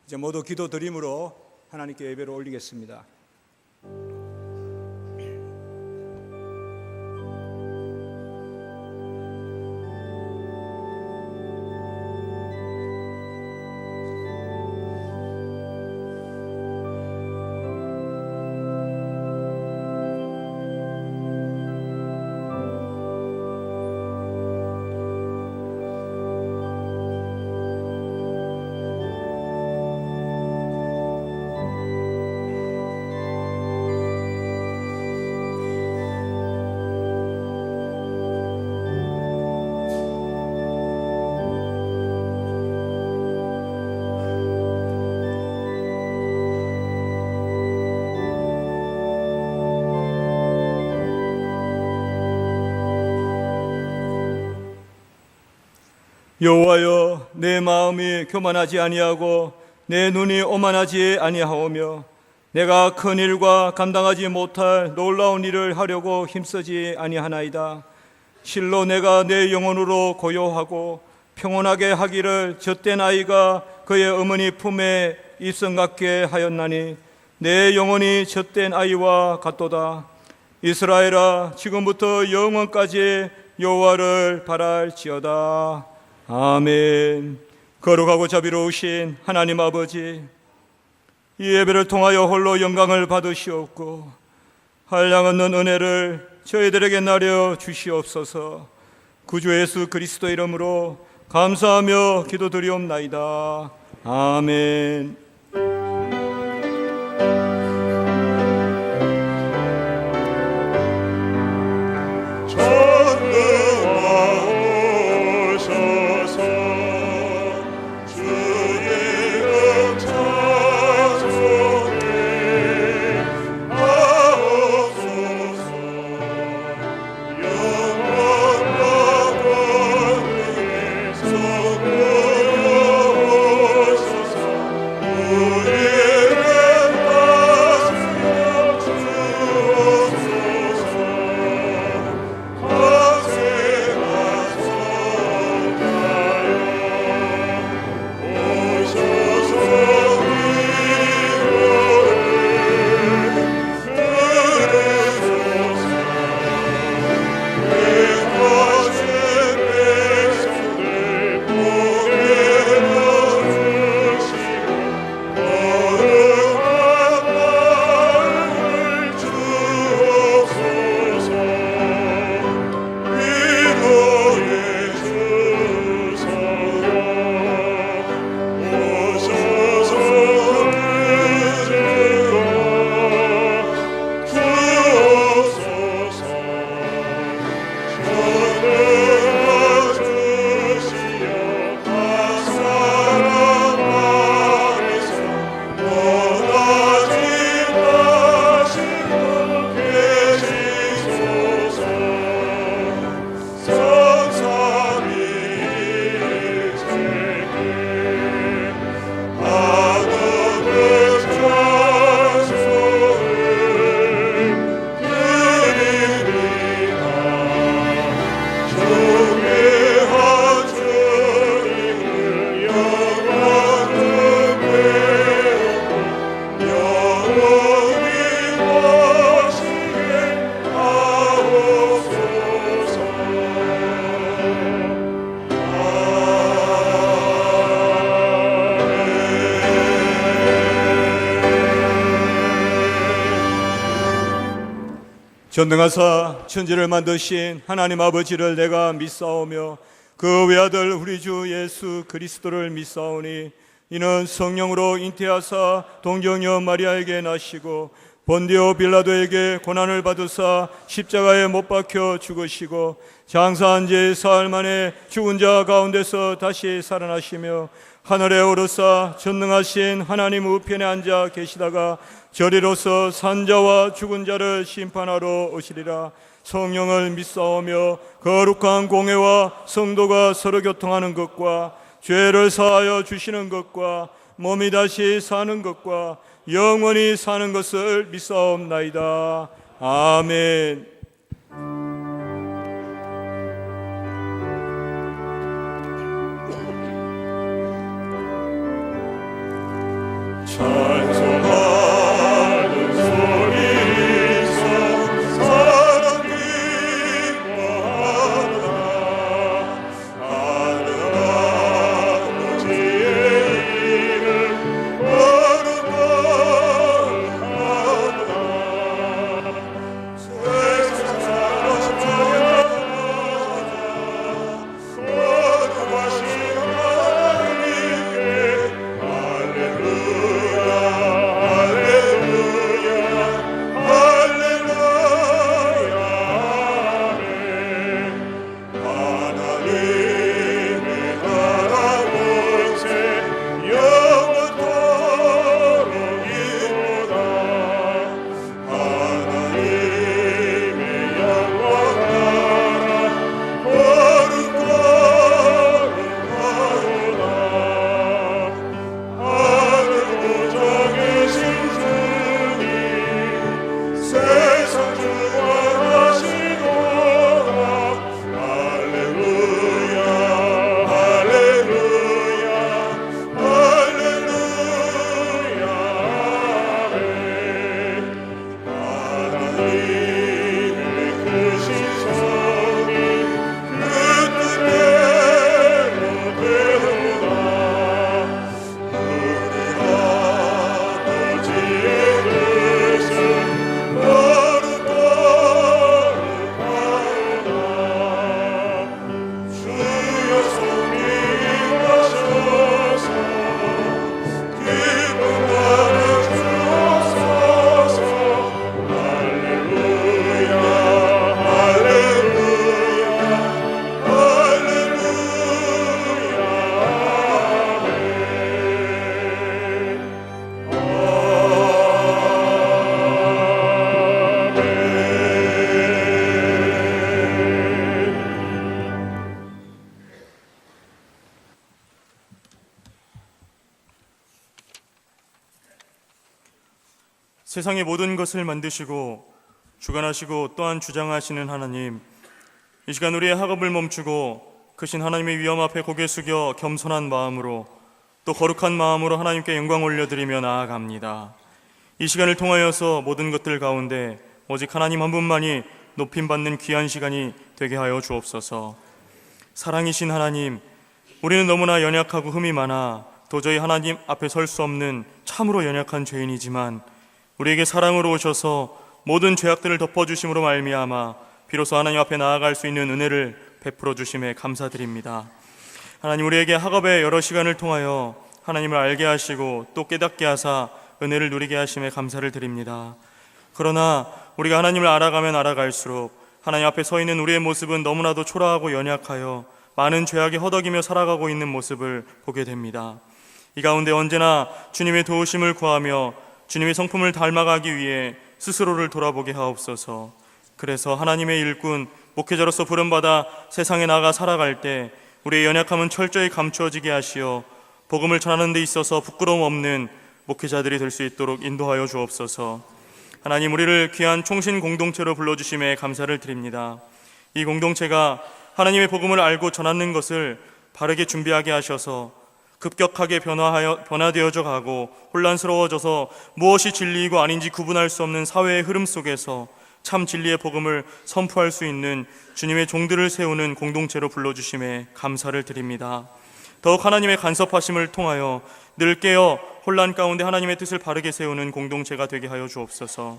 이제 모두 기도 드림으로 하나님께 예배를 올리겠습니다. 여호와여, 내 마음이 교만하지 아니하고 내 눈이 오만하지 아니하오며 내가 큰 일과 감당하지 못할 놀라운 일을 하려고 힘쓰지 아니하나이다. 실로 내가 내 영혼으로 고요하고 평온하게 하기를 젖된 아이가 그의 어머니 품에 입성 갖게 하였나니 내 영혼이 젖된 아이와 같도다. 이스라엘아, 지금부터 영원까지 여호와를 바랄지어다. 아멘. 거룩하고 자비로우신 하나님 아버지, 이 예배를 통하여 홀로 영광을 받으시옵고 한량없는 은혜를 저희들에게 나려 주시옵소서. 구주 예수 그리스도 이름으로 감사하며 기도드리옵나이다. 아멘. 전능하사 천지를 만드신 하나님 아버지를 내가 믿사오며 그 외아들 우리 주 예수 그리스도를 믿사오니 이는 성령으로 잉태하사 동정녀 마리아에게 나시고 본디오 빌라도에게 고난을 받으사 십자가에 못 박혀 죽으시고 장사한 지 사흘 만에 죽은 자 가운데서 다시 살아나시며 하늘에 오르사 전능하신 하나님 우편에 앉아 계시다가 저리로서 산자와 죽은 자를 심판하러 오시리라. 성령을 믿사오며 거룩한 공회와 성도가 서로 교통하는 것과 죄를 사하여 주시는 것과 몸이 다시 사는 것과 영원히 사는 것을 믿사옵나이다. 아멘. 세상의 모든 것을 만드시고 주관하시고 또한 주장하시는 하나님, 이 시간 우리의 학업을 멈추고 크신 하나님의 위엄 앞에 고개 숙여 겸손한 마음으로 또 거룩한 마음으로 하나님께 영광 올려드리며 나아갑니다. 이 시간을 통하여서 모든 것들 가운데 오직 하나님 한 분만이 높임받는 귀한 시간이 되게 하여 주옵소서. 사랑이신 하나님, 우리는 너무나 연약하고 흠이 많아 도저히 하나님 앞에 설 수 없는 참으로 연약한 죄인이지만 우리에게 사랑으로 오셔서 모든 죄악들을 덮어주심으로 말미암아 비로소 하나님 앞에 나아갈 수 있는 은혜를 베풀어 주심에 감사드립니다. 하나님, 우리에게 학업의 여러 시간을 통하여 하나님을 알게 하시고 또 깨닫게 하사 은혜를 누리게 하심에 감사를 드립니다. 그러나 우리가 하나님을 알아가면 알아갈수록 하나님 앞에 서 있는 우리의 모습은 너무나도 초라하고 연약하여 많은 죄악에 허덕이며 살아가고 있는 모습을 보게 됩니다. 이 가운데 언제나 주님의 도우심을 구하며 주님의 성품을 닮아가기 위해 스스로를 돌아보게 하옵소서. 그래서 하나님의 일꾼, 목회자로서 부름받아 세상에 나가 살아갈 때 우리의 연약함은 철저히 감추어지게 하시어 복음을 전하는 데 있어서 부끄러움 없는 목회자들이 될 수 있도록 인도하여 주옵소서. 하나님, 우리를 귀한 총신 공동체로 불러주심에 감사를 드립니다. 이 공동체가 하나님의 복음을 알고 전하는 것을 바르게 준비하게 하셔서 급격하게 변화되어져 가고 혼란스러워져서 무엇이 진리이고 아닌지 구분할 수 없는 사회의 흐름 속에서 참 진리의 복음을 선포할 수 있는 주님의 종들을 세우는 공동체로 불러주심에 감사를 드립니다. 더욱 하나님의 간섭하심을 통하여 늘 깨어 혼란 가운데 하나님의 뜻을 바르게 세우는 공동체가 되게 하여 주옵소서.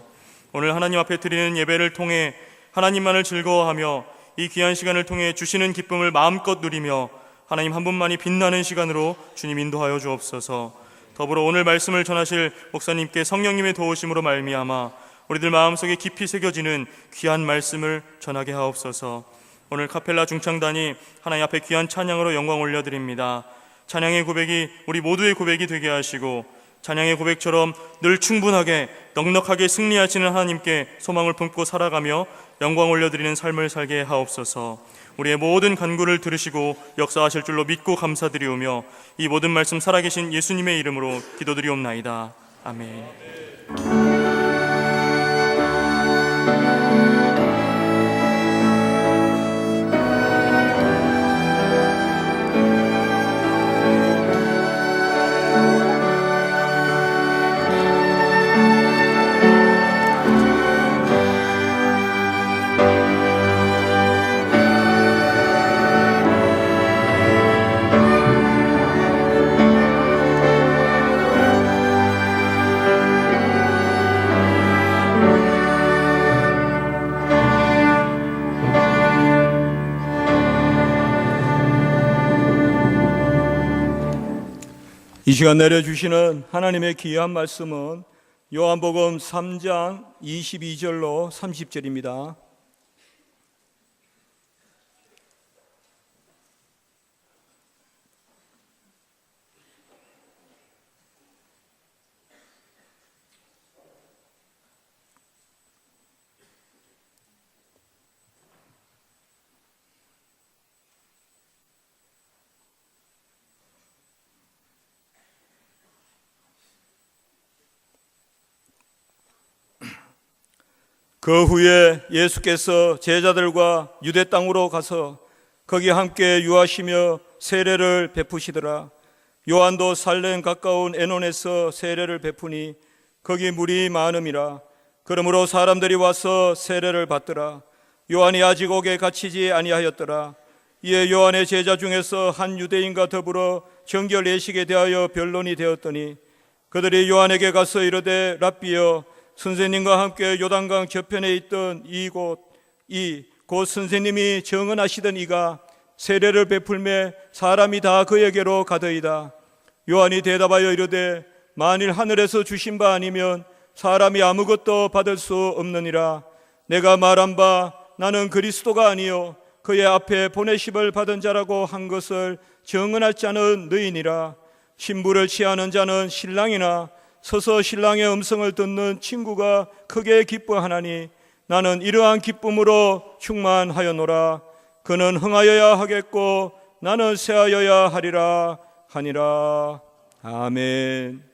오늘 하나님 앞에 드리는 예배를 통해 하나님만을 즐거워하며 이 귀한 시간을 통해 주시는 기쁨을 마음껏 누리며 하나님 한 분만이 빛나는 시간으로 주님 인도하여 주옵소서. 더불어 오늘 말씀을 전하실 목사님께 성령님의 도우심으로 말미암아 우리들 마음속에 깊이 새겨지는 귀한 말씀을 전하게 하옵소서. 오늘 카펠라 중창단이 하나님 앞에 귀한 찬양으로 영광 올려드립니다. 찬양의 고백이 우리 모두의 고백이 되게 하시고 찬양의 고백처럼 늘 충분하게 넉넉하게 승리하시는 하나님께 소망을 품고 살아가며 영광 올려드리는 삶을 살게 하옵소서. 우리의 모든 간구를 들으시고 역사하실 줄로 믿고 감사드리오며 이 모든 말씀 살아계신 예수님의 이름으로 기도드리옵나이다. 아멘. 시간 내려주시는 하나님의 귀한 말씀은 요한복음 3장 22절로 30절입니다. 그 후에 예수께서 제자들과 유대 땅으로 가서 거기 함께 유하시며 세례를 베푸시더라. 요한도 살렘 가까운 에논에서 세례를 베푸니 거기 물이 많음이라. 그러므로 사람들이 와서 세례를 받더라. 요한이 아직 옥에 갇히지 아니하였더라. 이에 요한의 제자 중에서 한 유대인과 더불어 정결 예식에 대하여 변론이 되었더니 그들이 요한에게 가서 이르되 랍비여, 선생님과 함께 요단강 저편에 있던 곧 선생님이 정언하시던 이가 세례를 베풀매 사람이 다 그에게로 가더이다. 요한이 대답하여 이르되 만일 하늘에서 주신 바 아니면 사람이 아무것도 받을 수 없느니라. 내가 말한 바 나는 그리스도가 아니요 그의 앞에 보내심을 받은 자라고 한 것을 정언할 자는 너희니라. 신부를 취하는 자는 신랑이나 서서 신랑의 음성을 듣는 친구가 크게 기뻐하나니 나는 이러한 기쁨으로 충만하였노라. 그는 흥하여야 하겠고 나는 쇠하여야 하리라 하니라. 아멘.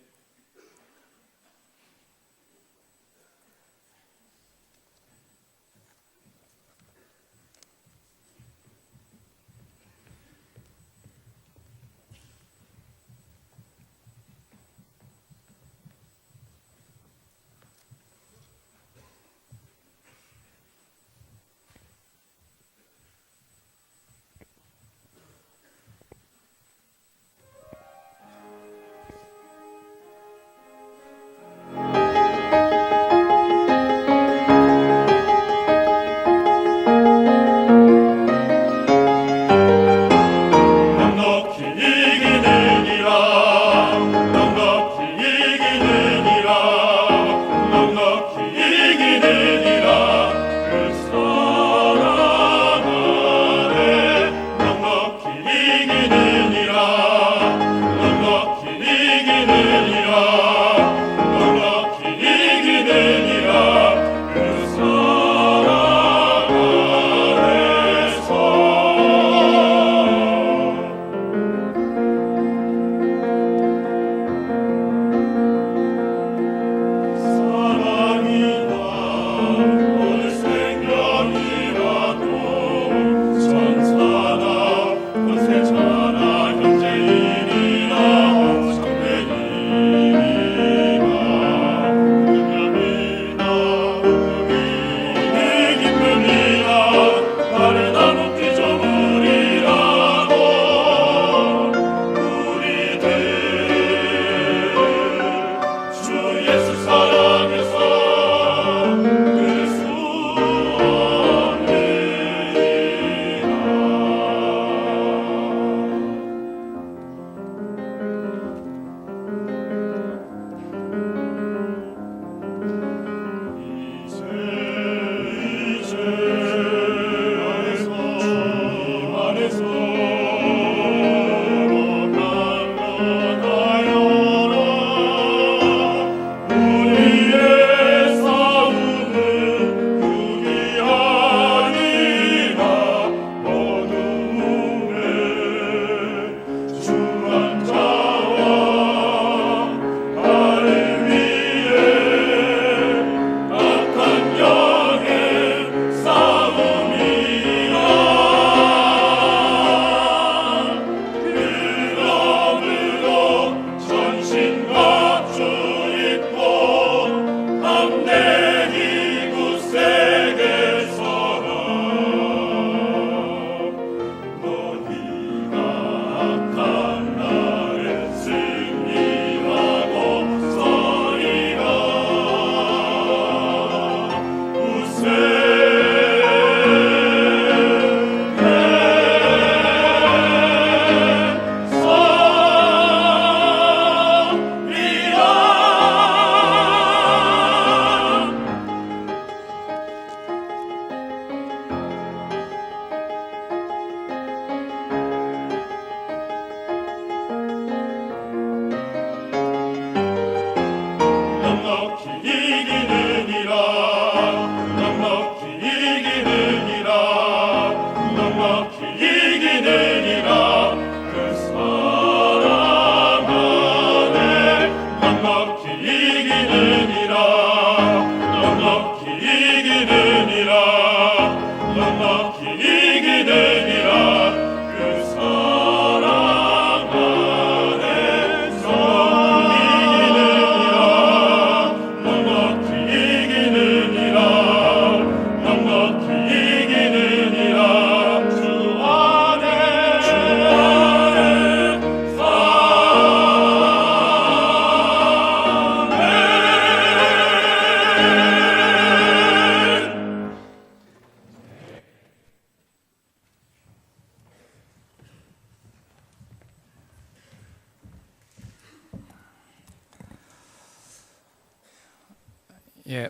예,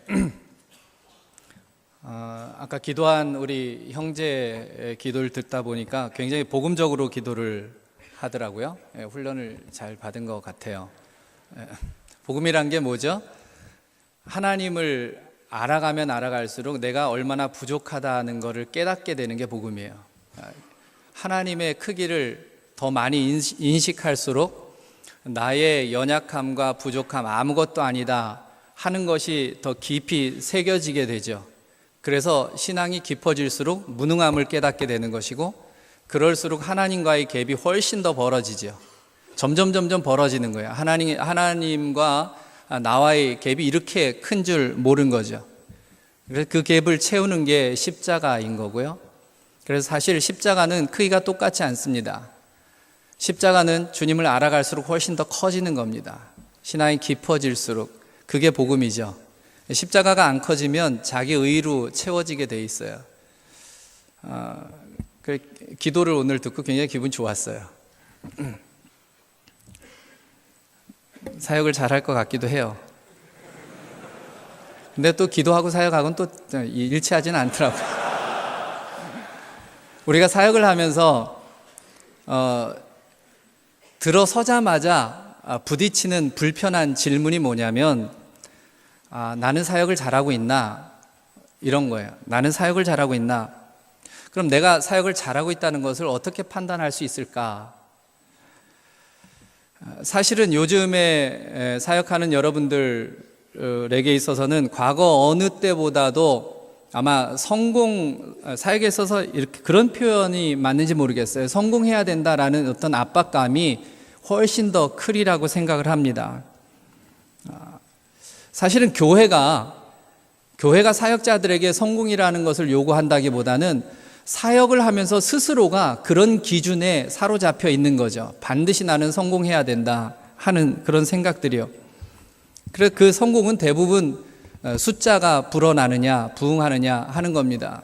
아까 기도한 우리 형제의 기도를 듣다 보니까 굉장히 복음적으로 기도를 하더라고요. 예, 훈련을 잘 받은 것 같아요. 복음이란 게 뭐죠? 하나님을 알아가면 알아갈수록 내가 얼마나 부족하다는 것을 깨닫게 되는 게 복음이에요. 하나님의 크기를 더 많이 인식할수록 나의 연약함과 부족함, 아무것도 아니다 하는 것이 더 깊이 새겨지게 되죠. 그래서 신앙이 깊어질수록 무능함을 깨닫게 되는 것이고, 그럴수록 하나님과의 갭이 훨씬 더 벌어지죠. 점점 벌어지는 거예요. 하나님과 나와의 갭이 이렇게 큰 줄 모른 거죠. 그래서 그 갭을 채우는 게 십자가인 거고요. 그래서 사실 십자가는 크기가 똑같지 않습니다. 십자가는 주님을 알아갈수록 훨씬 더 커지는 겁니다. 신앙이 깊어질수록. 그게 복음이죠. 십자가가 안 커지면 자기 의로 채워지게 돼 있어요. 기도를 오늘 듣고 굉장히 기분 좋았어요. 사역을 잘할 것 같기도 해요. 근데 또 기도하고 사역하고는 또 일치하지는 않더라고요. 우리가 사역을 하면서 들어서자마자 부딪히는 불편한 질문이 뭐냐면, 나는 사역을 잘하고 있나? 이런 거예요. 나는 사역을 잘하고 있나? 그럼 내가 사역을 잘하고 있다는 것을 어떻게 판단할 수 있을까? 사실은 요즘에 사역하는 여러분들에게 있어서는 과거 어느 때보다도 아마 사역에 있어서 이렇게 그런 표현이 맞는지 모르겠어요. 성공해야 된다라는 어떤 압박감이 훨씬 더 크리라고 생각을 합니다. 사실은 교회가 사역자들에게 성공이라는 것을 요구한다기보다는 사역을 하면서 스스로가 그런 기준에 사로잡혀 있는 거죠. 반드시 나는 성공해야 된다 하는 그런 생각들이요. 그래서 그 성공은 대부분 숫자가 불어나느냐 부응하느냐 하는 겁니다.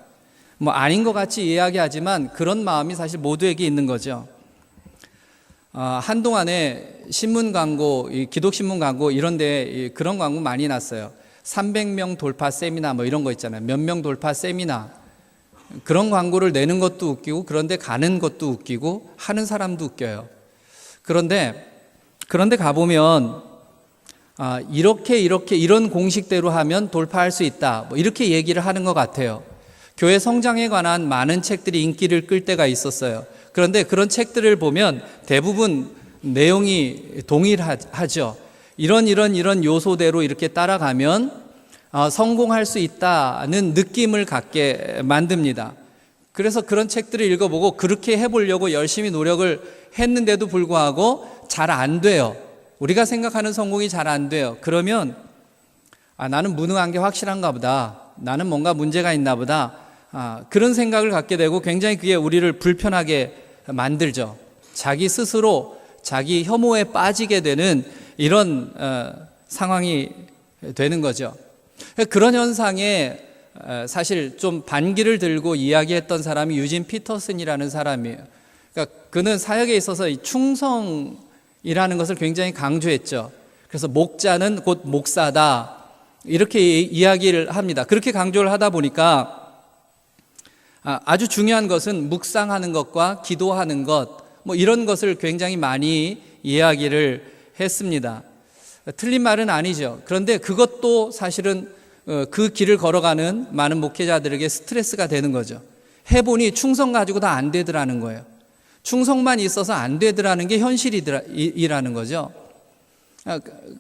뭐 아닌 것 같이 이야기하지만 그런 마음이 사실 모두에게 있는 거죠. 한동안에 신문 광고, 기독신문 광고 이런 데 그런 광고 많이 났어요. 300명 돌파 세미나 뭐 이런 거 있잖아요. 몇 명 돌파 세미나. 그런 광고를 내는 것도 웃기고, 그런데 가는 것도 웃기고, 하는 사람도 웃겨요. 그런데 가보면 이렇게 이런 공식대로 하면 돌파할 수 있다, 뭐 이렇게 얘기를 하는 것 같아요. 교회 성장에 관한 많은 책들이 인기를 끌 때가 있었어요. 그런데 그런 책들을 보면 대부분 내용이 동일하죠. 이런 요소대로 이렇게 따라가면 성공할 수 있다는 느낌을 갖게 만듭니다. 그래서 그런 책들을 읽어보고 그렇게 해보려고 열심히 노력을 했는데도 불구하고 잘 안 돼요. 우리가 생각하는 성공이 잘 안 돼요. 그러면 나는 무능한 게 확실한가 보다. 나는 뭔가 문제가 있나 보다. 그런 생각을 갖게 되고 굉장히 그게 우리를 불편하게 만들죠. 자기 스스로 자기 혐오에 빠지게 되는 이런 상황이 되는 거죠. 그런 현상에 사실 좀 반기를 들고 이야기했던 사람이 유진 피터슨이라는 사람이에요. 그러니까 그는 사역에 있어서 이 충성이라는 것을 굉장히 강조했죠. 그래서 목자는 곧 목사다 이렇게 이야기를 합니다. 그렇게 강조를 하다 보니까 아주 중요한 것은 묵상하는 것과 기도하는 것, 뭐 이런 것을 굉장히 많이 이야기를 했습니다. 틀린 말은 아니죠. 그런데 그것도 사실은 그 길을 걸어가는 많은 목회자들에게 스트레스가 되는 거죠. 해보니 충성 가지고 다 안 되더라는 거예요. 충성만 있어서 안 되더라는 게 현실이라는 거죠.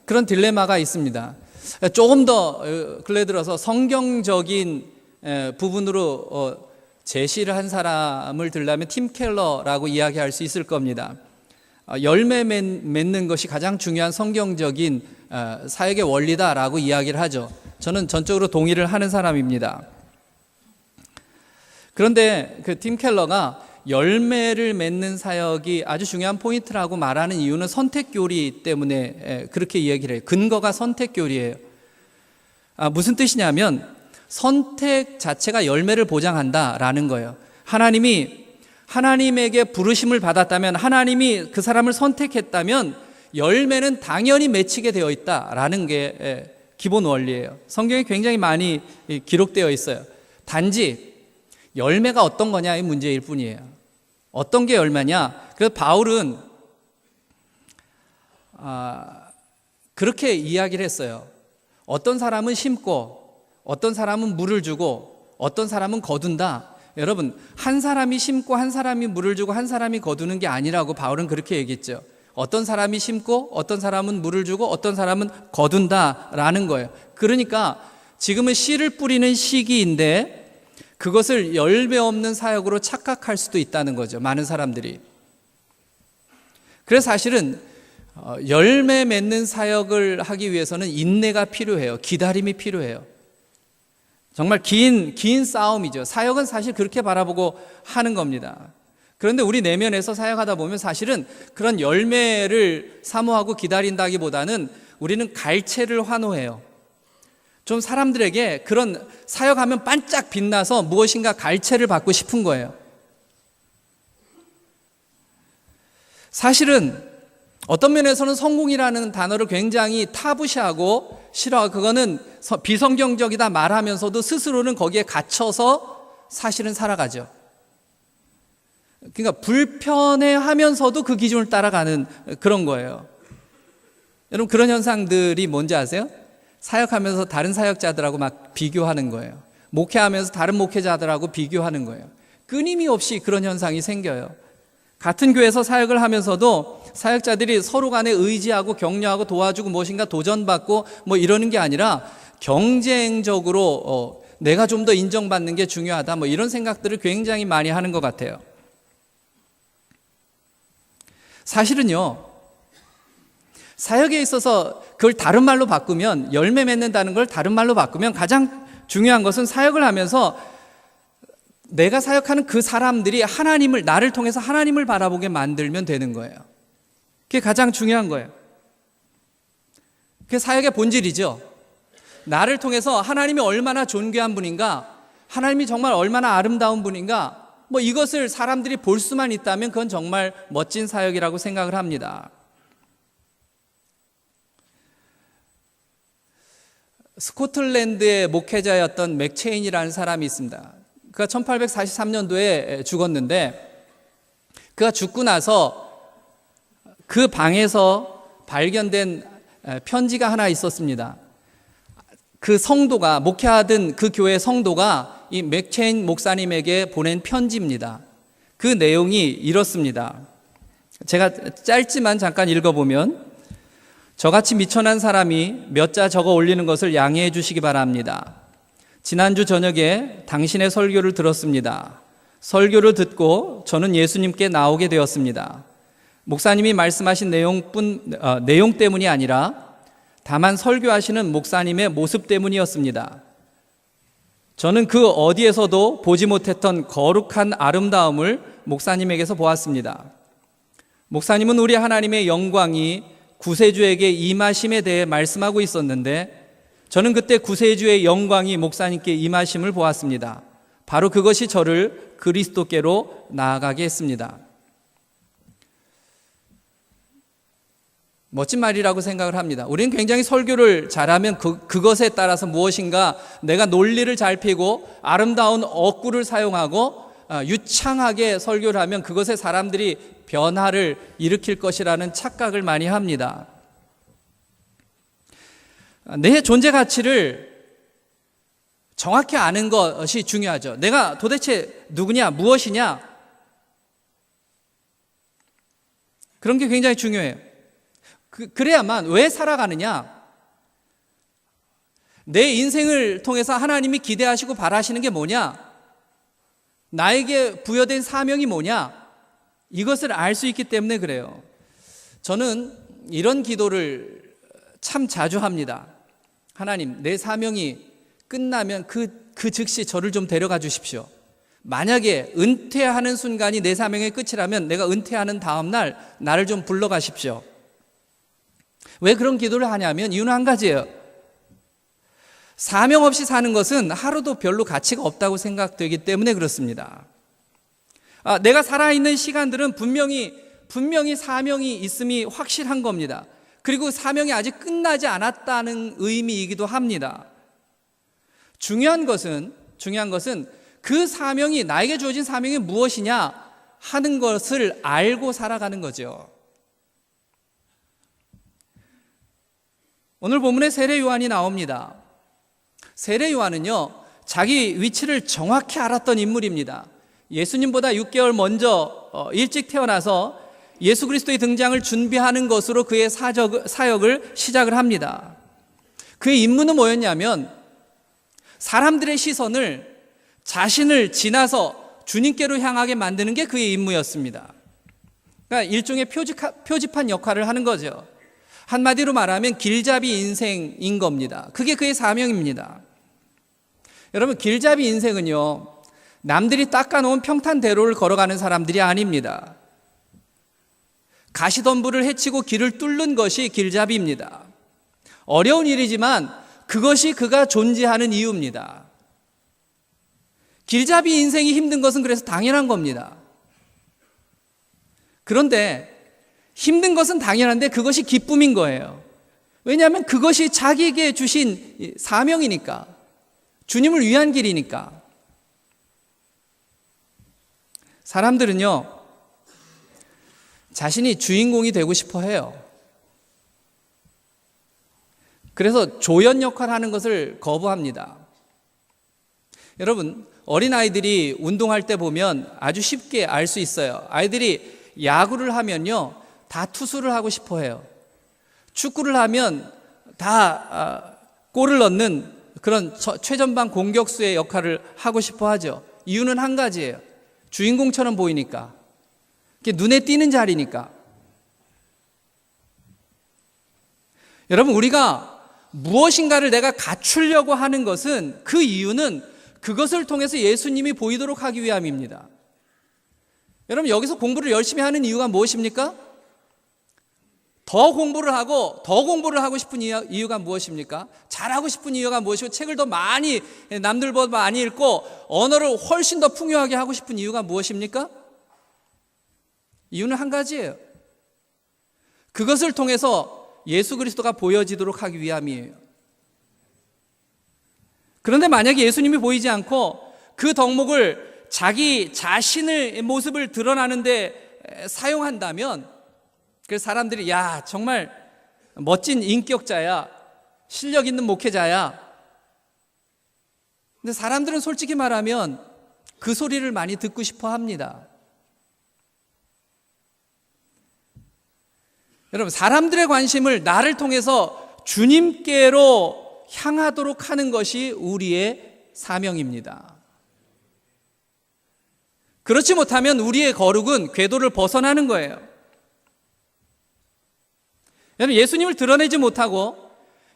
그런 딜레마가 있습니다. 조금 더 근래 들어서 성경적인 부분으로 제시를 한 사람을 들려면 팀 켈러라고 이야기할 수 있을 겁니다. 열매 맺는 것이 가장 중요한 성경적인 사역의 원리다라고 이야기를 하죠. 저는 전적으로 동의를 하는 사람입니다. 그런데 그 팀 켈러가 열매를 맺는 사역이 아주 중요한 포인트라고 말하는 이유는 선택교리 때문에 그렇게 이야기를 해요. 근거가 선택교리예요. 무슨 뜻이냐면 선택 자체가 열매를 보장한다라는 거예요. 하나님에게 부르심을 받았다면, 하나님이 그 사람을 선택했다면 열매는 당연히 맺히게 되어 있다라는 게 기본 원리예요. 성경에 굉장히 많이 기록되어 있어요. 단지 열매가 어떤 거냐 이 문제일 뿐이에요. 어떤 게 열매냐? 그래서 바울은 그렇게 이야기를 했어요. 어떤 사람은 심고 어떤 사람은 물을 주고 어떤 사람은 거둔다. 여러분, 한 사람이 심고 한 사람이 물을 주고 한 사람이 거두는 게 아니라고 바울은 그렇게 얘기했죠. 어떤 사람이 심고 어떤 사람은 물을 주고 어떤 사람은 거둔다라는 거예요. 그러니까 지금은 씨를 뿌리는 시기인데 그것을 열매 없는 사역으로 착각할 수도 있다는 거죠. 많은 사람들이. 그래서 사실은 열매 맺는 사역을 하기 위해서는 인내가 필요해요. 기다림이 필요해요. 정말 긴 싸움이죠. 사역은 사실 그렇게 바라보고 하는 겁니다. 그런데 우리 내면에서 사역하다 보면 사실은 그런 열매를 사모하고 기다린다기보다는 우리는 갈채를 환호해요. 좀 사람들에게 그런 사역하면 반짝 빛나서 무엇인가 갈채를 받고 싶은 거예요. 사실은 어떤 면에서는 성공이라는 단어를 굉장히 타부시하고 싫어하고 그거는 비성경적이다 말하면서도 스스로는 거기에 갇혀서 사실은 살아가죠. 그러니까 불편해하면서도 그 기준을 따라가는 그런 거예요. 여러분, 그런 현상들이 뭔지 아세요? 사역하면서 다른 사역자들하고 막 비교하는 거예요. 목회하면서 다른 목회자들하고 비교하는 거예요. 끊임없이 그런 현상이 생겨요. 같은 교회에서 사역을 하면서도 사역자들이 서로 간에 의지하고 격려하고 도와주고 무엇인가 도전받고 뭐 이러는 게 아니라 경쟁적으로 내가 좀 더 인정받는 게 중요하다 뭐 이런 생각들을 굉장히 많이 하는 것 같아요. 사실은요, 사역에 있어서 그걸 다른 말로 바꾸면, 열매 맺는다는 걸 다른 말로 바꾸면 가장 중요한 것은 사역을 하면서 내가 사역하는 그 사람들이 하나님을, 나를 통해서 하나님을 바라보게 만들면 되는 거예요. 그게 가장 중요한 거예요. 그게 사역의 본질이죠. 나를 통해서 하나님이 얼마나 존귀한 분인가, 하나님이 정말 얼마나 아름다운 분인가, 뭐 이것을 사람들이 볼 수만 있다면 그건 정말 멋진 사역이라고 생각을 합니다. 스코틀랜드의 목회자였던 맥체인이라는 사람이 있습니다. 그가 1843년도에 죽었는데 그가 죽고 나서 그 방에서 발견된 편지가 하나 있었습니다. 그 성도가, 목회하던 그 교회 성도가 이 맥체인 목사님에게 보낸 편지입니다. 그 내용이 이렇습니다. 제가 짧지만 잠깐 읽어보면, 저같이 미천한 사람이 몇 자 적어 올리는 것을 양해해 주시기 바랍니다. 지난주 저녁에 당신의 설교를 들었습니다. 설교를 듣고 저는 예수님께 나오게 되었습니다. 목사님이 말씀하신 내용 때문이 아니라 다만 설교하시는 목사님의 모습 때문이었습니다. 저는 그 어디에서도 보지 못했던 거룩한 아름다움을 목사님에게서 보았습니다. 목사님은 우리 하나님의 영광이 구세주에게 임하심에 대해 말씀하고 있었는데 저는 그때 구세주의 영광이 목사님께 임하심을 보았습니다. 바로 그것이 저를 그리스도께로 나아가게 했습니다. 멋진 말이라고 생각을 합니다. 우리는 굉장히 설교를 잘하면 그것에 따라서 무엇인가 내가 논리를 잘 펴고 아름다운 어구를 사용하고 유창하게 설교를 하면 그것에 사람들이 변화를 일으킬 것이라는 착각을 많이 합니다. 내 존재 가치를 정확히 아는 것이 중요하죠. 내가 도대체 누구냐, 무엇이냐, 그런 게 굉장히 중요해요. 그래야만 왜 살아가느냐, 내 인생을 통해서 하나님이 기대하시고 바라시는 게 뭐냐, 나에게 부여된 사명이 뭐냐, 이것을 알 수 있기 때문에 그래요. 저는 이런 기도를 참 자주 합니다. 하나님, 내 사명이 끝나면 그 즉시 저를 좀 데려가 주십시오. 만약에 은퇴하는 순간이 내 사명의 끝이라면 내가 은퇴하는 다음 날 나를 좀 불러가십시오. 왜 그런 기도를 하냐면 이유는 한 가지예요. 사명 없이 사는 것은 하루도 별로 가치가 없다고 생각되기 때문에 그렇습니다. 내가 살아있는 시간들은 분명히 사명이 있음이 확실한 겁니다. 그리고 사명이 아직 끝나지 않았다는 의미이기도 합니다. 중요한 것은 그 사명이, 나에게 주어진 사명이 무엇이냐 하는 것을 알고 살아가는 거죠. 오늘 본문에 세례 요한이 나옵니다. 세례 요한은요, 자기 위치를 정확히 알았던 인물입니다. 예수님보다 6개월 먼저 일찍 태어나서 예수 그리스도의 등장을 준비하는 것으로 그의 사역을 시작을 합니다. 그의 임무는 뭐였냐면 사람들의 시선을 자신을 지나서 주님께로 향하게 만드는 게 그의 임무였습니다. 그러니까 일종의 표지판 역할을 하는 거죠. 한마디로 말하면 길잡이 인생인 겁니다. 그게 그의 사명입니다. 여러분, 길잡이 인생은요, 남들이 닦아놓은 평탄대로를 걸어가는 사람들이 아닙니다. 가시덤불을 헤치고 길을 뚫는 것이 길잡이입니다. 어려운 일이지만 그것이 그가 존재하는 이유입니다. 길잡이 인생이 힘든 것은 그래서 당연한 겁니다. 그런데 힘든 것은 당연한데 그것이 기쁨인 거예요. 왜냐하면 그것이 자기에게 주신 사명이니까, 주님을 위한 길이니까. 사람들은요, 자신이 주인공이 되고 싶어 해요. 그래서 조연 역할을 하는 것을 거부합니다. 여러분, 어린아이들이 운동할 때 보면 아주 쉽게 알 수 있어요. 아이들이 야구를 하면요, 다 투수를 하고 싶어 해요. 축구를 하면 다 골을 넣는 그런 최전방 공격수의 역할을 하고 싶어 하죠. 이유는 한 가지예요. 주인공처럼 보이니까. 눈에 띄는 자리니까. 여러분, 우리가 무엇인가를 내가 갖추려고 하는 것은, 그 이유는 그것을 통해서 예수님이 보이도록 하기 위함입니다. 여러분, 여기서 공부를 열심히 하는 이유가 무엇입니까? 더 공부를 하고 싶은 이유가 무엇입니까? 잘하고 싶은 이유가 무엇이고, 책을 더 많이, 남들보다 많이 읽고 언어를 훨씬 더 풍요하게 하고 싶은 이유가 무엇입니까? 이유는 한 가지예요. 그것을 통해서 예수 그리스도가 보여지도록 하기 위함이에요. 그런데 만약에 예수님이 보이지 않고 그 덕목을 자기 자신의 모습을 드러나는데 사용한다면, 그래서 사람들이 야, 정말 멋진 인격자야, 실력 있는 목회자야. 근데 사람들은 솔직히 말하면 그 소리를 많이 듣고 싶어 합니다. 여러분, 사람들의 관심을 나를 통해서 주님께로 향하도록 하는 것이 우리의 사명입니다. 그렇지 못하면 우리의 거룩은 궤도를 벗어나는 거예요. 여러분, 예수님을 드러내지 못하고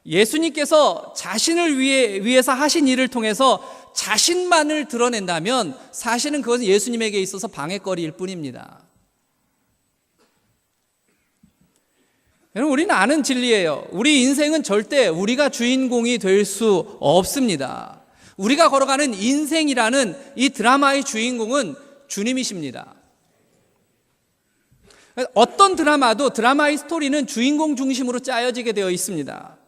예수님께서 자신을 위해서 하신 일을 통해서 자신만을 드러낸다면 사실은 그것은 예수님에게 있어서 방해거리일 뿐입니다. 여러분, 우리는 아는 진리예요. 우리 인생은 절대 우리가 주인공이 될 수 없습니다. 우리가 걸어가는 인생이라는 이 드라마의 주인공은 주님이십니다. 어떤 드라마도 드라마의 스토리는 주인공 중심으로 짜여지게 되어 있습니다.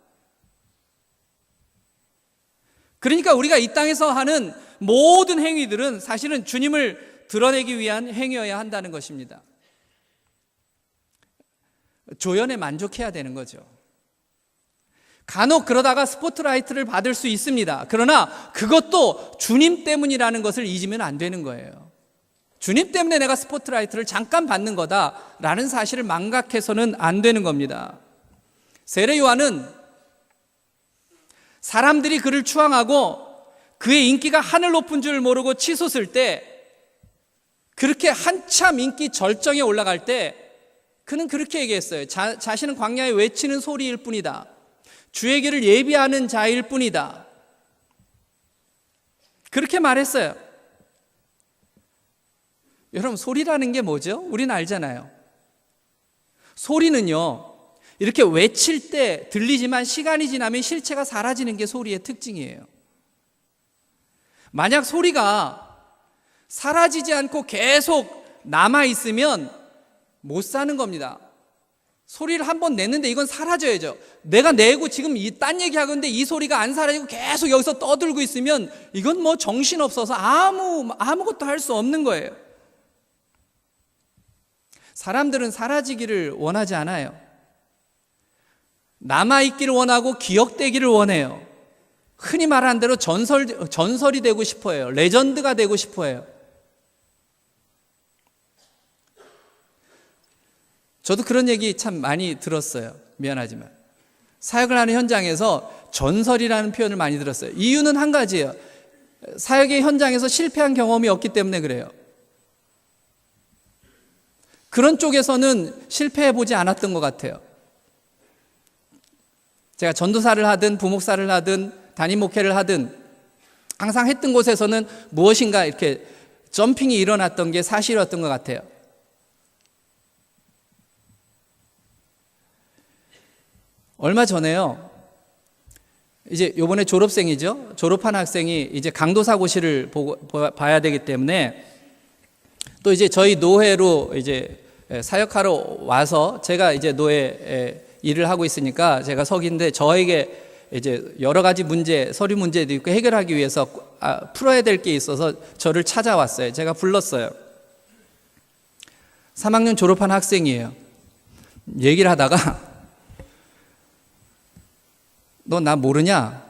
그러니까 우리가 이 땅에서 하는 모든 행위들은 사실은 주님을 드러내기 위한 행위여야 한다는 것입니다. 조연에 만족해야 되는 거죠. 간혹 그러다가 스포트라이트를 받을 수 있습니다. 그러나 그것도 주님 때문이라는 것을 잊으면 안 되는 거예요. 주님 때문에 내가 스포트라이트를 잠깐 받는 거다라는 사실을 망각해서는 안 되는 겁니다. 세례 요한은 사람들이 그를 추앙하고 그의 인기가 하늘 높은 줄 모르고 치솟을 때, 그렇게 한참 인기 절정에 올라갈 때 그는 그렇게 얘기했어요. 자신은 광야에 외치는 소리일 뿐이다. 주의 길을 예비하는 자일 뿐이다. 그렇게 말했어요. 여러분, 소리라는 게 뭐죠? 우리는 알잖아요. 소리는요, 이렇게 외칠 때 들리지만 시간이 지나면 실체가 사라지는 게 소리의 특징이에요. 만약 소리가 사라지지 않고 계속 남아있으면 못 사는 겁니다. 소리를 한 번 냈는데 이건 사라져야죠. 내가 내고 지금 딴 얘기하고 있는데 이 소리가 안 사라지고 계속 여기서 떠들고 있으면 이건 뭐 정신없어서 아무것도 할 수 없는 거예요. 사람들은 사라지기를 원하지 않아요. 남아있기를 원하고 기억되기를 원해요. 흔히 말하는 대로 전설이 되고 싶어요. 레전드가 되고 싶어요. 저도 그런 얘기 참 많이 들었어요. 미안하지만. 사역을 하는 현장에서 전설이라는 표현을 많이 들었어요. 이유는 한 가지예요. 사역의 현장에서 실패한 경험이 없기 때문에 그래요. 그런 쪽에서는 실패해보지 않았던 것 같아요. 제가 전도사를 하든 부목사를 하든 담임 목회를 하든 항상 했던 곳에서는 무엇인가 이렇게 점핑이 일어났던 게 사실이었던 것 같아요. 얼마 전에요. 이제 요번에 졸업생이죠. 졸업한 학생이 이제 강도사고시를 봐야 되기 때문에 또 이제 저희 노회로 이제 사역하러 와서 제가 이제 노회 일을 하고 있으니까 제가 석인데 저에게 이제 여러 가지 문제, 서류 문제도 있고 해결하기 위해서 풀어야 될 게 있어서 저를 찾아왔어요. 제가 불렀어요. 3학년 졸업한 학생이에요. 얘기를 하다가 너 나 모르냐?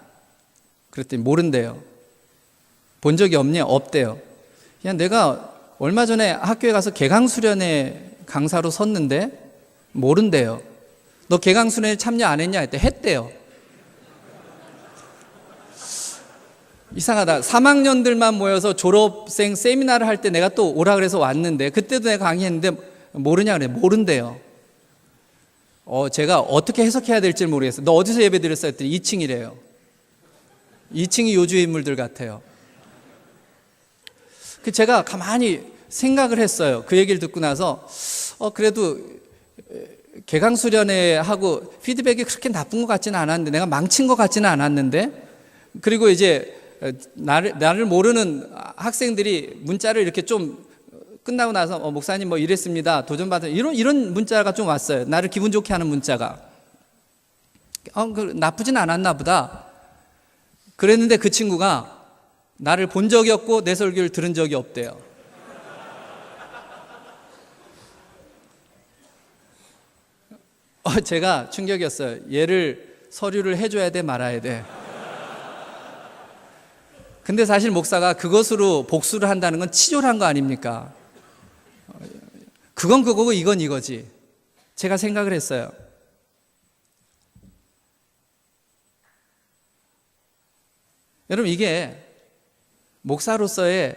그랬더니 모른대요. 본 적이 없냐? 없대요. 그냥 내가 얼마 전에 학교에 가서 개강수련회 강사로 섰는데 모른대요. 너 개강수련회 참여 안 했냐? 했대. 했대요. 이상하다. 3학년들만 모여서 졸업생 세미나를 할 때 내가 또 오라 그래서 왔는데 그때도 내가 강의했는데 모르냐 그래. 모른대요. 제가 어떻게 해석해야 될지 모르겠어요. 너 어디서 예배 드렸어? 했더니 2층이래요. 2층이 요주의 인물들 같아요. 제가 가만히 생각을 했어요. 그 얘기를 듣고 나서 그래도 개강수련회 하고 피드백이 그렇게 나쁜 것 같지는 않았는데 내가 망친 것 같지는 않았는데 그리고 이제 나를 모르는 학생들이 문자를 이렇게 좀 끝나고 나서 목사님 뭐 이랬습니다. 도전받은 이런 문자가 좀 왔어요. 나를 기분 좋게 하는 문자가. 나쁘진 않았나 보다. 그랬는데 그 친구가 나를 본 적이 없고 내 설교를 들은 적이 없대요. 제가 충격이었어요. 얘를 서류를 해줘야 돼 말아야 돼. 근데 사실 목사가 그것으로 복수를 한다는 건 치졸한 거 아닙니까? 그건 그거고 이건 이거지. 제가 생각을 했어요. 여러분 이게 목사로서의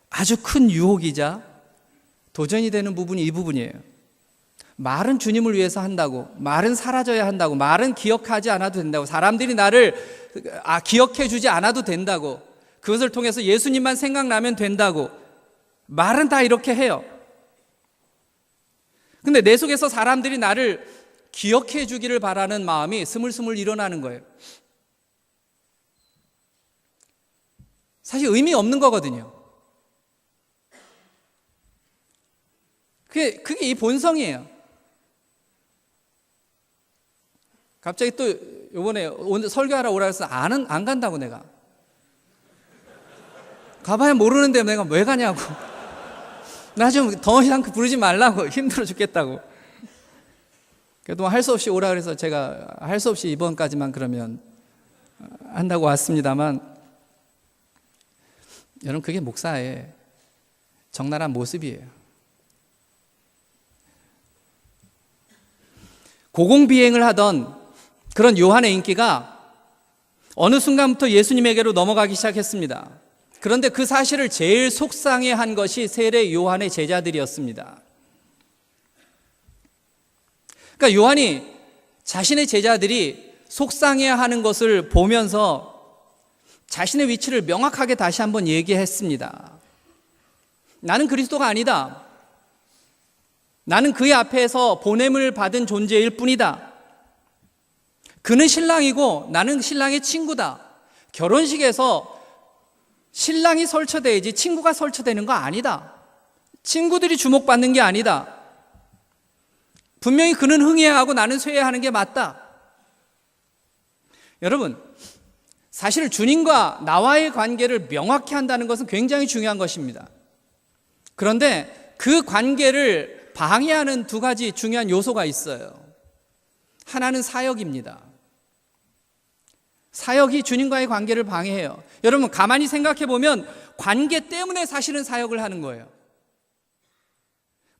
아주 큰 유혹이자 도전이 되는 부분이 이 부분이에요. 말은 주님을 위해서 한다고, 말은 사라져야 한다고, 말은 기억하지 않아도 된다고, 사람들이 나를 기억해 주지 않아도 된다고, 그것을 통해서 예수님만 생각나면 된다고, 말은 다 이렇게 해요. 근데 내 속에서 사람들이 나를 기억해 주기를 바라는 마음이 스물스물 일어나는 거예요. 사실 의미 없는 거거든요. 그게 이 본성이에요. 갑자기 또 이번에 오늘 설교하러 오라 해서 안 간다고 내가. 가봐야 모르는데 내가 왜 가냐고. 나 좀 더 이상 부르지 말라고. 힘들어 죽겠다고. 그래도 할 수 없이 오라 그래서 제가 할 수 없이 이번까지만 그러면 한다고 왔습니다만 여러분 그게 목사의 적나라한 모습이에요. 고공비행을 하던 그런 요한의 인기가 어느 순간부터 예수님에게로 넘어가기 시작했습니다. 그런데 그 사실을 제일 속상해한 것이 세례 요한의 제자들이었습니다. 그러니까 요한이 자신의 제자들이 속상해하는 것을 보면서 자신의 위치를 명확하게 다시 한번 얘기했습니다. 나는 그리스도가 아니다. 나는 그의 앞에서 보냄을 받은 존재일 뿐이다. 그는 신랑이고 나는 신랑의 친구다. 결혼식에서 신랑이 설쳐돼야지 친구가 설쳐되는 거 아니다. 친구들이 주목받는 게 아니다. 분명히 그는 흥해하고 나는 쇠해하는 게 맞다. 여러분, 사실 주님과 나와의 관계를 명확히 한다는 것은 굉장히 중요한 것입니다. 그런데 그 관계를 방해하는 두 가지 중요한 요소가 있어요. 하나는 사역입니다. 사역이 주님과의 관계를 방해해요. 여러분, 가만히 생각해 보면 관계 때문에 사실은 사역을 하는 거예요.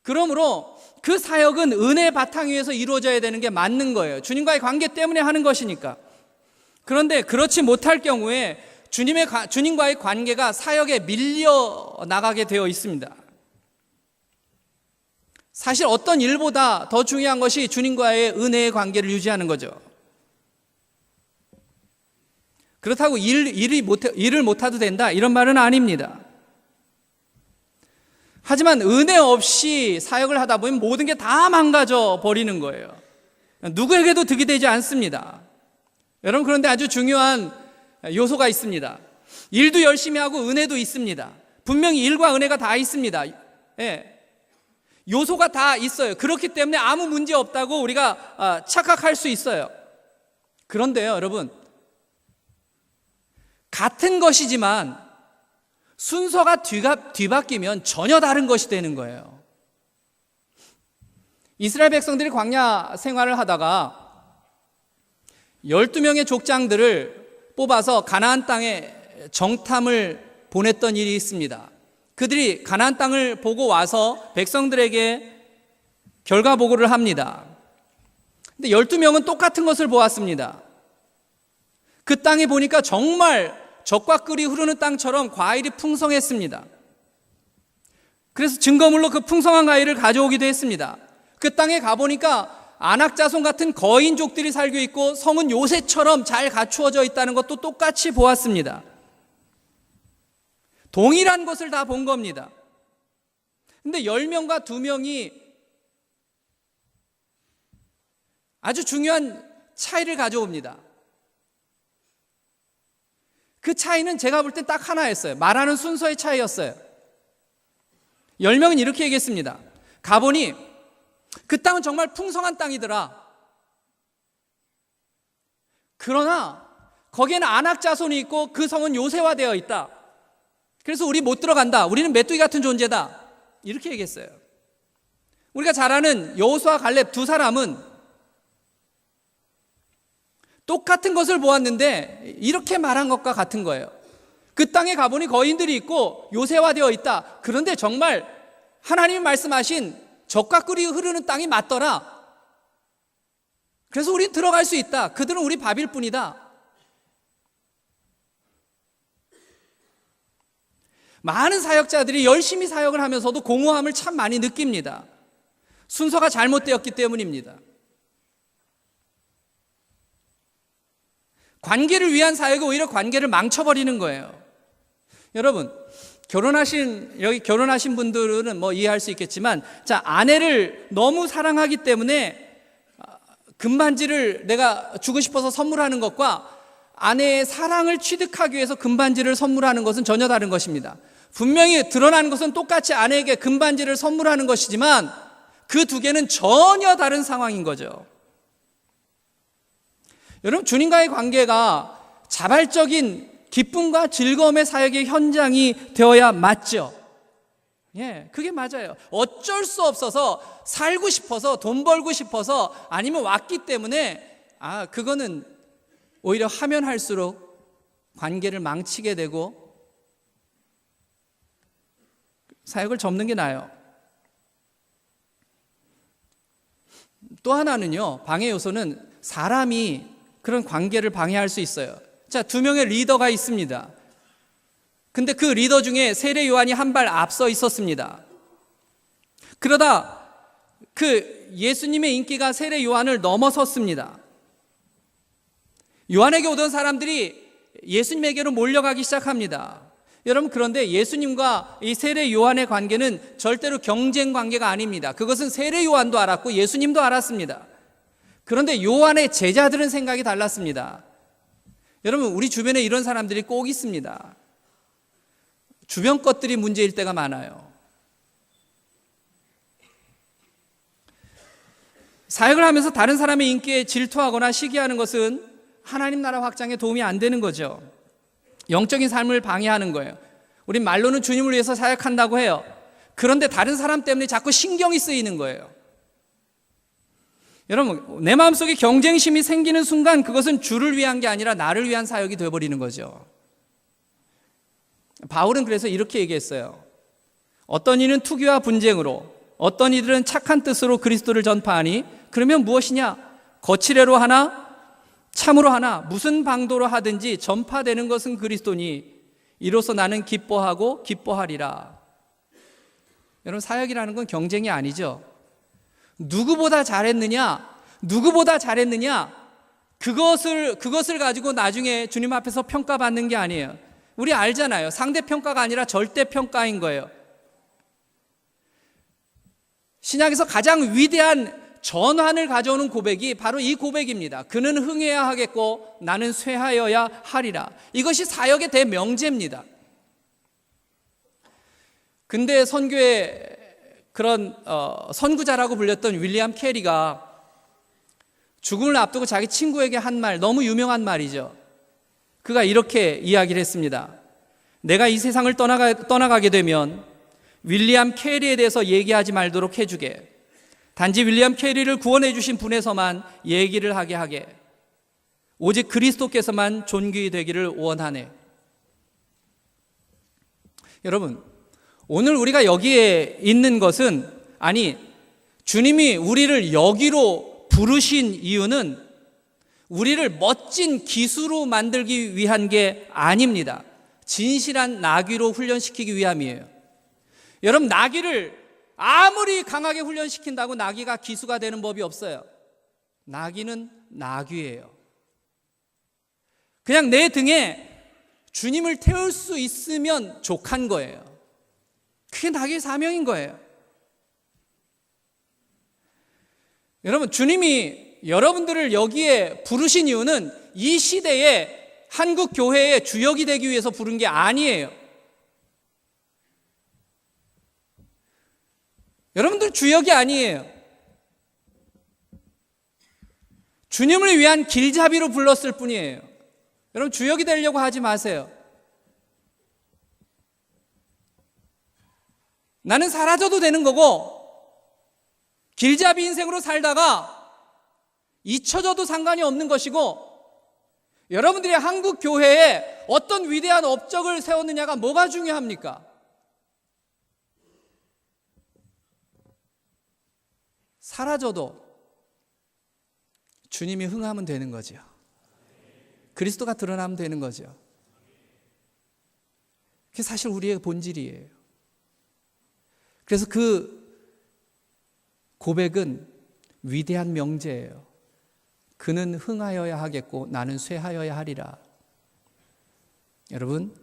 그러므로 그 사역은 은혜 바탕 위에서 이루어져야 되는 게 맞는 거예요. 주님과의 관계 때문에 하는 것이니까. 그런데 그렇지 못할 경우에 주님과의 관계가 사역에 밀려 나가게 되어 있습니다. 사실 어떤 일보다 더 중요한 것이 주님과의 은혜의 관계를 유지하는 거죠. 그렇다고 일을 못해도 된다, 이런 말은 아닙니다. 하지만 은혜 없이 사역을 하다 보면 모든 게 다 망가져 버리는 거예요. 누구에게도 득이 되지 않습니다. 여러분, 그런데 아주 중요한 요소가 있습니다. 일도 열심히 하고 은혜도 있습니다. 분명히 일과 은혜가 다 있습니다. 예. 요소가 다 있어요. 그렇기 때문에 아무 문제 없다고 우리가 착각할 수 있어요. 그런데요, 여러분, 같은 것이지만 순서가 뒤바뀌면 전혀 다른 것이 되는 거예요. 이스라엘 백성들이 광야 생활을 하다가 12명의 족장들을 뽑아서 가나안 땅에 정탐을 보냈던 일이 있습니다. 그들이 가나안 땅을 보고 와서 백성들에게 결과 보고를 합니다. 근데 12명은 똑같은 것을 보았습니다. 그 땅에 보니까 정말 젖과 꿀이 흐르는 땅처럼 과일이 풍성했습니다. 그래서 증거물로 그 풍성한 과일을 가져오기도 했습니다. 그 땅에 가보니까 안악자손 같은 거인족들이 살고 있고 성은 요새처럼 잘 갖추어져 있다는 것도 똑같이 보았습니다. 동일한 것을 다 본 겁니다. 근데 10명과 2명이 아주 중요한 차이를 가져옵니다. 그 차이는 제가 볼 땐 딱 하나였어요. 말하는 순서의 차이였어요. 10명은 이렇게 얘기했습니다. 가보니 그 땅은 정말 풍성한 땅이더라. 그러나 거기에는 안악자손이 있고 그 성은 요새화되어 있다. 그래서 우리 못 들어간다. 우리는 메뚜기 같은 존재다. 이렇게 얘기했어요. 우리가 잘 아는 여호수아 갈렙 두 사람은 똑같은 것을 보았는데 이렇게 말한 것과 같은 거예요. 그 땅에 가보니 거인들이 있고 요새화되어 있다. 그런데 정말 하나님이 말씀하신 젖과 꿀이 흐르는 땅이 맞더라. 그래서 우린 들어갈 수 있다. 그들은 우리 밥일 뿐이다. 많은 사역자들이 열심히 사역을 하면서도 공허함을 참 많이 느낍니다. 순서가 잘못되었기 때문입니다. 관계를 위한 사역이 오히려 관계를 망쳐버리는 거예요. 여러분, 여기 결혼하신 분들은 뭐 이해할 수 있겠지만, 자, 아내를 너무 사랑하기 때문에 금반지를 내가 주고 싶어서 선물하는 것과 아내의 사랑을 취득하기 위해서 금반지를 선물하는 것은 전혀 다른 것입니다. 분명히 드러나는 것은 똑같이 아내에게 금반지를 선물하는 것이지만 그 두 개는 전혀 다른 상황인 거죠. 여러분, 주님과의 관계가 자발적인 기쁨과 즐거움의 사역의 현장이 되어야 맞죠. 예, 그게 맞아요. 어쩔 수 없어서 살고 싶어서 돈 벌고 싶어서 아니면 왔기 때문에 그거는 오히려 하면 할수록 관계를 망치게 되고 사역을 접는 게 나아요. 또 하나는요, 방해 요소는 사람이 그런 관계를 방해할 수 있어요. 자, 2명의 리더가 있습니다. 근데 그 리더 중에 세례 요한이 한 발 앞서 있었습니다. 그러다 그 예수님의 인기가 세례 요한을 넘어섰습니다. 요한에게 오던 사람들이 예수님에게로 몰려가기 시작합니다. 여러분, 그런데 예수님과 이 세례 요한의 관계는 절대로 경쟁 관계가 아닙니다. 그것은 세례 요한도 알았고 예수님도 알았습니다. 그런데 요한의 제자들은 생각이 달랐습니다. 여러분, 우리 주변에 이런 사람들이 꼭 있습니다. 주변 것들이 문제일 때가 많아요. 사역을 하면서 다른 사람의 인기에 질투하거나 시기하는 것은 하나님 나라 확장에 도움이 안 되는 거죠. 영적인 삶을 방해하는 거예요. 우린 말로는 주님을 위해서 사역한다고 해요. 그런데 다른 사람 때문에 자꾸 신경이 쓰이는 거예요. 여러분, 내 마음속에 경쟁심이 생기는 순간 그것은 주를 위한 게 아니라 나를 위한 사역이 되어버리는 거죠. 바울은 그래서 이렇게 얘기했어요. 어떤 이는 투기와 분쟁으로, 어떤 이들은 착한 뜻으로 그리스도를 전파하니 그러면 무엇이냐? 거칠애로 하나 참으로 하나 무슨 방도로 하든지 전파되는 것은 그리스도니 이로써 나는 기뻐하고 기뻐하리라. 여러분, 사역이라는 건 경쟁이 아니죠. 누구보다 잘했느냐, 그것을 가지고 나중에 주님 앞에서 평가받는 게 아니에요. 우리 알잖아요. 상대평가가 아니라 절대평가인 거예요. 신약에서 가장 위대한 전환을 가져오는 고백이 바로 이 고백입니다. 그는 흥해야 하겠고 나는 쇠하여야 하리라. 이것이 사역의 대명제입니다. 근대 선교의 그런 선구자라고 불렸던 윌리엄 캐리가 죽음을 앞두고 자기 친구에게 한 말, 너무 유명한 말이죠. 그가 이렇게 이야기를 했습니다. 내가 이 세상을 떠나가게 되면 윌리엄 캐리에 대해서 얘기하지 말도록 해주게. 단지 윌리엄 캐리를 구원해 주신 분에서만 얘기를 하게. 오직 그리스도께서만 존귀히 되기를 원하네. 여러분, 오늘 우리가 여기에 있는 것은, 주님이 우리를 여기로 부르신 이유는 우리를 멋진 기수로 만들기 위한 게 아닙니다. 진실한 나귀로 훈련시키기 위함이에요. 여러분, 나귀를 아무리 강하게 훈련시킨다고 나귀가 기수가 되는 법이 없어요. 나귀는 나귀예요. 그냥 내 등에 주님을 태울 수 있으면 족한 거예요. 그게 나귀의 사명인 거예요. 여러분, 주님이 여러분들을 여기에 부르신 이유는 이 시대에 한국 교회의 주역이 되기 위해서 부른 게 아니에요. 여러분들 주역이 아니에요. 주님을 위한 길잡이로 불렀을 뿐이에요. 여러분, 주역이 되려고 하지 마세요. 나는 사라져도 되는 거고 길잡이 인생으로 살다가 잊혀져도 상관이 없는 것이고, 여러분들이 한국 교회에 어떤 위대한 업적을 세웠느냐가 뭐가 중요합니까? 사라져도 주님이 흥하면 되는 거죠. 그리스도가 드러나면 되는 거죠. 그게 사실 우리의 본질이에요. 그래서 그 고백은 위대한 명제예요. 그는 흥하여야 하겠고 나는 쇠하여야 하리라. 여러분,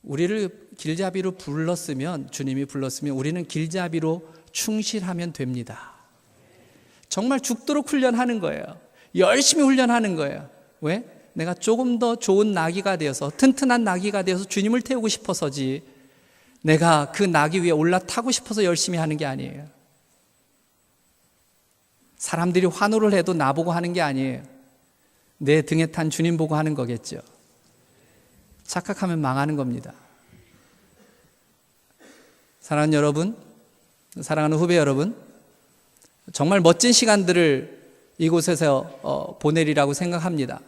우리를 길잡이로 불렀으면, 주님이 불렀으면 우리는 길잡이로 충실하면 됩니다. 정말 죽도록 훈련하는 거예요. 열심히 훈련하는 거예요. 왜? 내가 조금 더 좋은 나귀가 되어서, 튼튼한 나귀가 되어서 주님을 태우고 싶어서지, 내가 그 나귀 위에 올라타고 싶어서 열심히 하는 게 아니에요. 사람들이 환호를 해도 나보고 하는 게 아니에요. 내 등에 탄 주님 보고 하는 거겠죠. 착각하면 망하는 겁니다. 사랑하는 여러분, 사랑하는 후배 여러분, 정말 멋진 시간들을 이곳에서 보내리라고 생각합니다.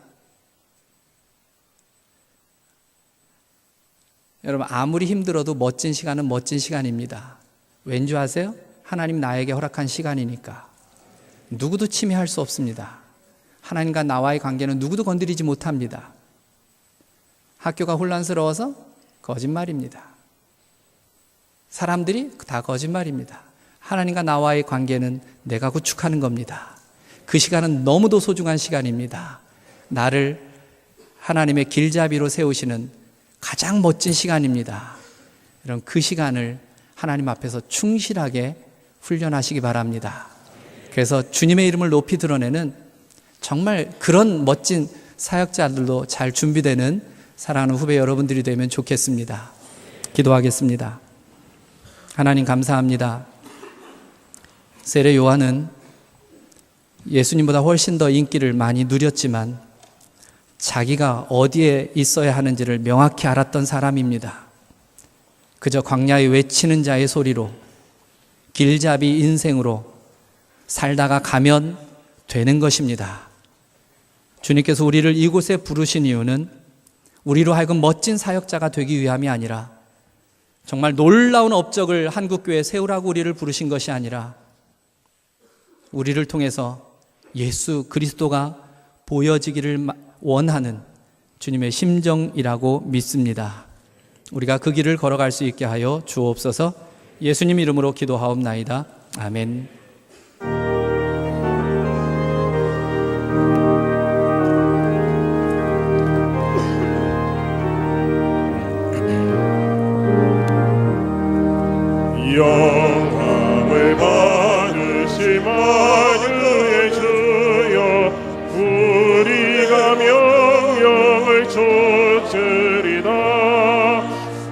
여러분, 아무리 힘들어도 멋진 시간은 멋진 시간입니다. 왠지 아세요? 하나님 나에게 허락한 시간이니까. 누구도 침해할 수 없습니다. 하나님과 나와의 관계는 누구도 건드리지 못합니다. 학교가 혼란스러워서 거짓말입니다. 사람들이 다 거짓말입니다. 하나님과 나와의 관계는 내가 구축하는 겁니다. 그 시간은 너무도 소중한 시간입니다. 나를 하나님의 길잡이로 세우시는 가장 멋진 시간입니다. 여러분, 그 시간을 하나님 앞에서 충실하게 훈련하시기 바랍니다. 그래서 주님의 이름을 높이 드러내는 정말 그런 멋진 사역자들로 잘 준비되는 사랑하는 후배 여러분들이 되면 좋겠습니다. 기도하겠습니다. 하나님 감사합니다. 세례 요한은 예수님보다 훨씬 더 인기를 많이 누렸지만 자기가 어디에 있어야 하는지를 명확히 알았던 사람입니다. 그저 광야에 외치는 자의 소리로 길잡이 인생으로 살다가 가면 되는 것입니다. 주님께서 우리를 이곳에 부르신 이유는 우리로 하여금 멋진 사역자가 되기 위함이 아니라 정말 놀라운 업적을 한국교회에 세우라고 우리를 부르신 것이 아니라 우리를 통해서 예수 그리스도가 보여지기를 원하는 주님의 심정이라고 믿습니다. 우리가 그 길을 걸어갈 수 있게 하여 주옵소서. 예수님 이름으로 기도하옵나이다. 아멘. 영광을 받으실 만유의 주여, 우리가 명령을 좇으리다.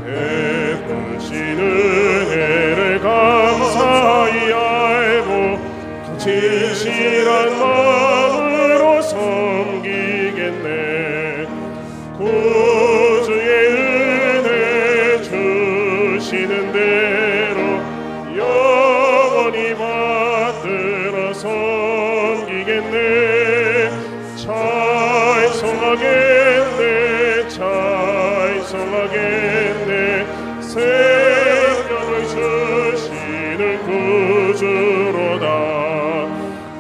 베푸신 은혜를 감사히 알고 진실한 마음으로 섬기겠네. 구주의 은혜 주시는 대로 영원히 받들어 섬기겠네. 찬송하겠네, 찬송하겠네. 생명을 주시는 구주로다.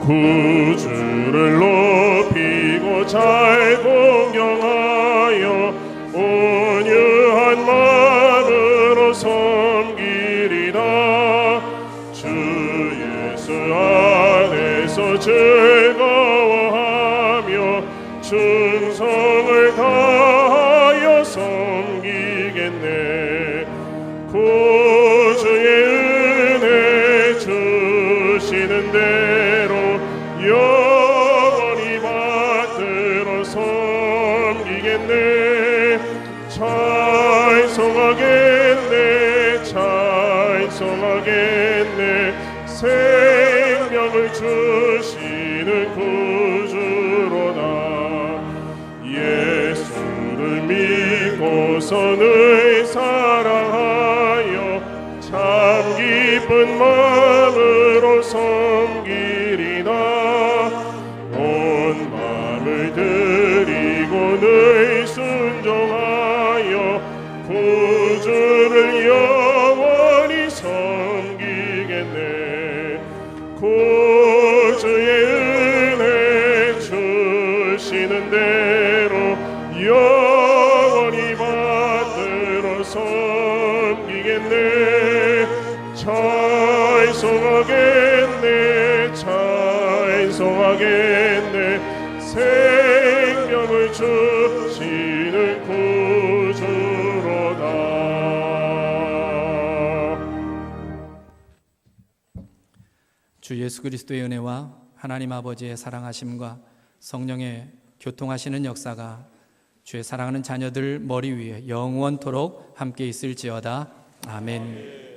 구주를 높이고 잘 공경하여 온유한 마음으로 섬기리라. 주 예수 안에서 즐거워하며 충성을 다하여 섬기겠네. 구주의 은혜 주시는 대로 영원히 받들어 섬기겠네. 찬송하겠네, 찬송하겠네. 생명을 주시는 구주로다. 예수를 믿고서 늘 사랑하여 참 기쁜 마음으로 섬기리라. 온 마음을 드리고 늘 순종하여 구주를 영원히 섬기겠네. 구주의 은혜 주시는 대로 영원히 받들어 섬기겠네. 찬송하겠네, 찬송하겠네. 생명을 주시는 구주로다. 주 예수 그리스도의 은혜와 하나님 아버지의 사랑하심과 성령의 교통하시는 역사가 주의 사랑하는 자녀들 머리 위에 영원토록 함께 있을지어다. 아멘.